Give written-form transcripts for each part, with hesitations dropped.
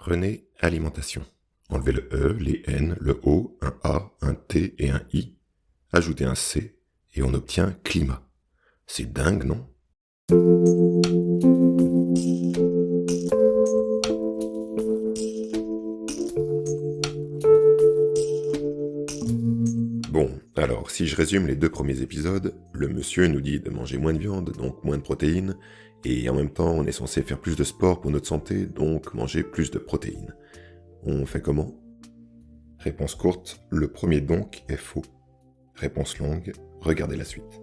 Prenez alimentation. Enlevez le E, les N, le O, un A, un T et un I. Ajoutez un C et on obtient climat. C'est dingue, non? Bon, alors si je résume les 2 premiers épisodes, le monsieur nous dit de manger moins de viande, donc moins de protéines, et en même temps on est censé faire plus de sport pour notre santé, donc manger plus de protéines. On fait comment? Réponse courte, le premier donc est faux. Réponse longue, regardez la suite.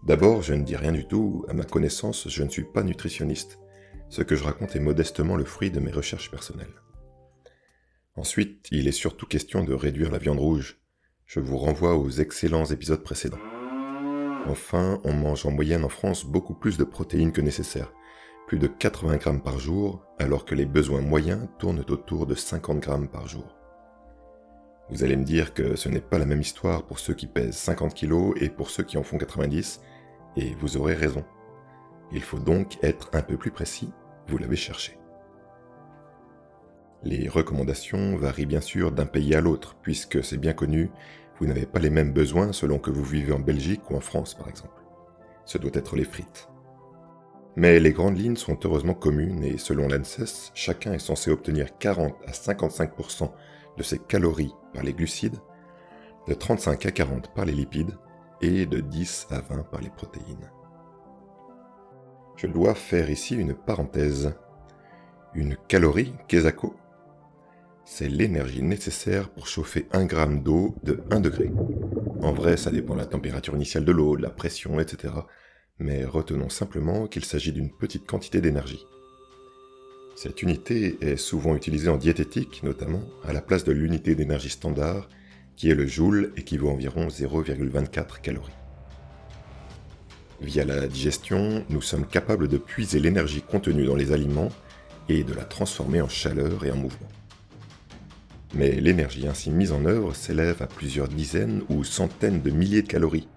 D'abord, je ne dis rien du tout, à ma connaissance, je ne suis pas nutritionniste. Ce que je raconte est modestement le fruit de mes recherches personnelles. Ensuite, il est surtout question de réduire la viande rouge. Je vous renvoie aux excellents épisodes précédents. Enfin, on mange en moyenne en France beaucoup plus de protéines que nécessaire, plus de 80 grammes par jour, alors que les besoins moyens tournent autour de 50 grammes par jour. Vous allez me dire que ce n'est pas la même histoire pour ceux qui pèsent 50 kg et pour ceux qui en font 90, et vous aurez raison. Il faut donc être un peu plus précis, vous l'avez cherché. Les recommandations varient bien sûr d'un pays à l'autre, puisque c'est bien connu, vous n'avez pas les mêmes besoins selon que vous vivez en Belgique ou en France par exemple. Ce doit être les frites. Mais les grandes lignes sont heureusement communes et selon l'ANSES, chacun est censé obtenir 40 à 55% de ses calories par les glucides, de 35 à 40 par les lipides et de 10 à 20 par les protéines. Je dois faire ici une parenthèse. Une calorie, Kesako, c'est l'énergie nécessaire pour chauffer 1 gramme d'eau de 1 degré. En vrai, ça dépend de la température initiale de l'eau, de la pression, etc. Mais retenons simplement qu'il s'agit d'une petite quantité d'énergie. Cette unité est souvent utilisée en diététique, notamment, à la place de l'unité d'énergie standard, qui est le joule et qui vaut environ 0,24 calories. Via la digestion, nous sommes capables de puiser l'énergie contenue dans les aliments et de la transformer en chaleur et en mouvement. Mais l'énergie ainsi mise en œuvre s'élève à plusieurs dizaines ou centaines de milliers de calories.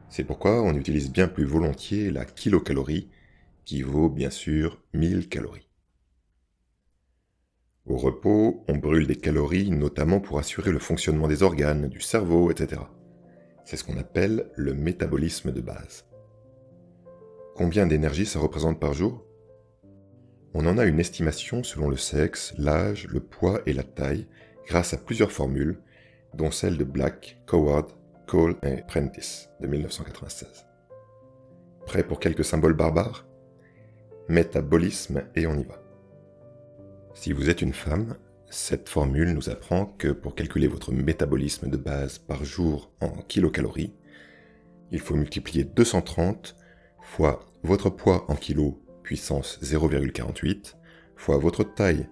C'est pourquoi on utilise bien plus volontiers la kilocalorie, qui vaut bien sûr 1000 calories. Au repos, on brûle des calories notamment pour assurer le fonctionnement des organes, du cerveau, etc. C'est ce qu'on appelle le métabolisme de base. Combien d'énergie ça représente par jour? On en a une estimation selon le sexe, l'âge, le poids et la taille, grâce à plusieurs formules, dont celle de Black, Coward, Cole et Prentice de 1996. Prêt pour quelques symboles barbares? Métabolisme et on y va. Si vous êtes une femme, cette formule nous apprend que pour calculer votre métabolisme de base par jour en kilocalories, il faut multiplier 230 fois votre poids en kilos puissance 0,48 fois votre taille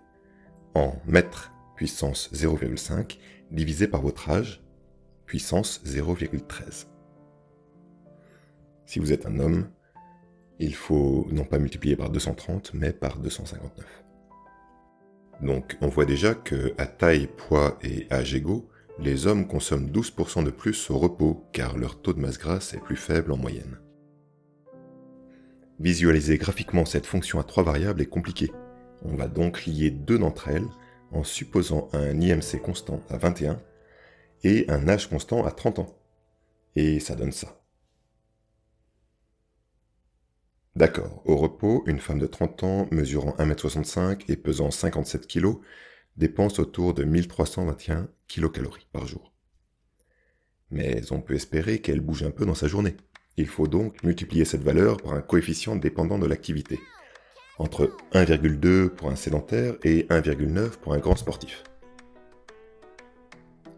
en mètres puissance 0,5 divisé par votre âge puissance 0,13. Si vous êtes un homme, il faut non pas multiplier par 230 mais par 259. Donc on voit déjà que à taille, poids et âge égaux, les hommes consomment 12% de plus au repos car leur taux de masse grasse est plus faible en moyenne. Visualiser graphiquement cette fonction à 3 variables est compliqué. On va donc lier 2 d'entre elles en supposant un IMC constant à 21 et un âge constant à 30 ans. Et ça donne ça. D'accord, au repos, une femme de 30 ans mesurant 1m65 et pesant 57 kg dépense autour de 1321 kcal par jour. Mais on peut espérer qu'elle bouge un peu dans sa journée. Il faut donc multiplier cette valeur par un coefficient dépendant de l'activité, entre 1,2 pour un sédentaire et 1,9 pour un grand sportif.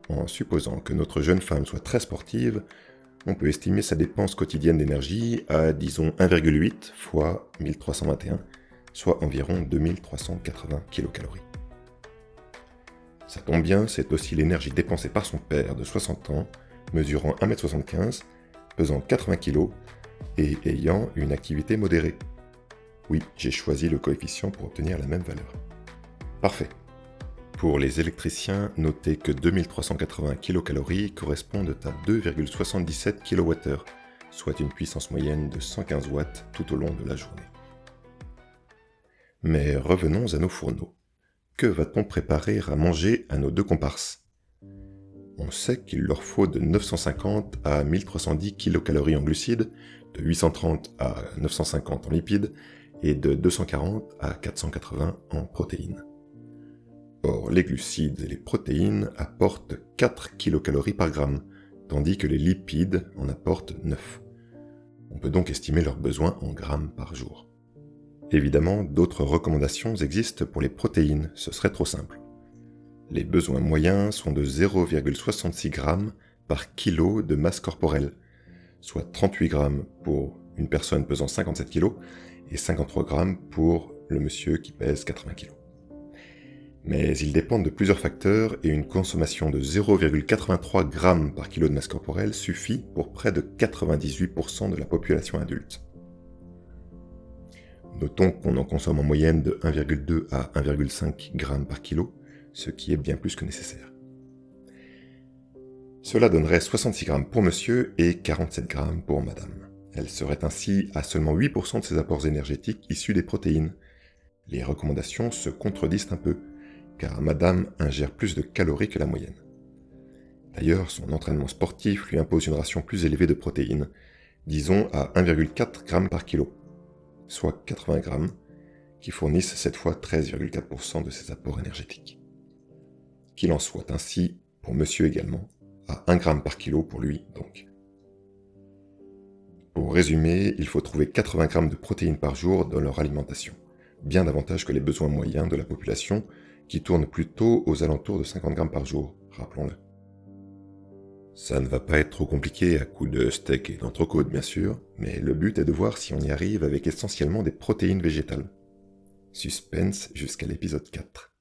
En supposant que notre jeune femme soit très sportive, on peut estimer sa dépense quotidienne d'énergie à, disons, 1,8 fois 1321, soit environ 2380 kcal. Ça tombe bien, c'est aussi l'énergie dépensée par son père de 60 ans, mesurant 1m75, pesant 80 kg et ayant une activité modérée. Oui, j'ai choisi le coefficient pour obtenir la même valeur. Parfait. Pour les électriciens, notez que 2380 kcal correspondent à 2,77 kWh, soit une puissance moyenne de 115 watts tout au long de la journée. Mais revenons à nos fourneaux. Que va-t-on préparer à manger à nos deux comparses? On sait qu'il leur faut de 950 à 1310 kilocalories en glucides, de 830 à 950 en lipides et de 240 à 480 en protéines. Or, les glucides et les protéines apportent 4 kilocalories par gramme, tandis que les lipides en apportent 9. On peut donc estimer leurs besoins en grammes par jour. Évidemment, d'autres recommandations existent pour les protéines, ce serait trop simple. Les besoins moyens sont de 0,66 g par kilo de masse corporelle, soit 38 g pour une personne pesant 57 kg et 53 g pour le monsieur qui pèse 80 kg. Mais ils dépendent de plusieurs facteurs et une consommation de 0,83 g par kilo de masse corporelle suffit pour près de 98% de la population adulte. Notons qu'on en consomme en moyenne de 1,2 à 1,5 g par kilo, ce qui est bien plus que nécessaire. Cela donnerait 66 g pour monsieur et 47 g pour madame. Elle serait ainsi à seulement 8% de ses apports énergétiques issus des protéines. Les recommandations se contredisent un peu, car madame ingère plus de calories que la moyenne. D'ailleurs, son entraînement sportif lui impose une ration plus élevée de protéines, disons à 1,4 g par kilo, soit 80 g, qui fournissent cette fois 13,4% de ses apports énergétiques. Qu'il en soit ainsi pour monsieur également, à 1 g par kilo pour lui donc. Pour résumer, il faut trouver 80 g de protéines par jour dans leur alimentation, bien davantage que les besoins moyens de la population qui tourne plutôt aux alentours de 50 g par jour, rappelons-le. Ça ne va pas être trop compliqué à coup de steak et d'entrecôte bien sûr, mais le but est de voir si on y arrive avec essentiellement des protéines végétales. Suspense jusqu'à l'épisode 4.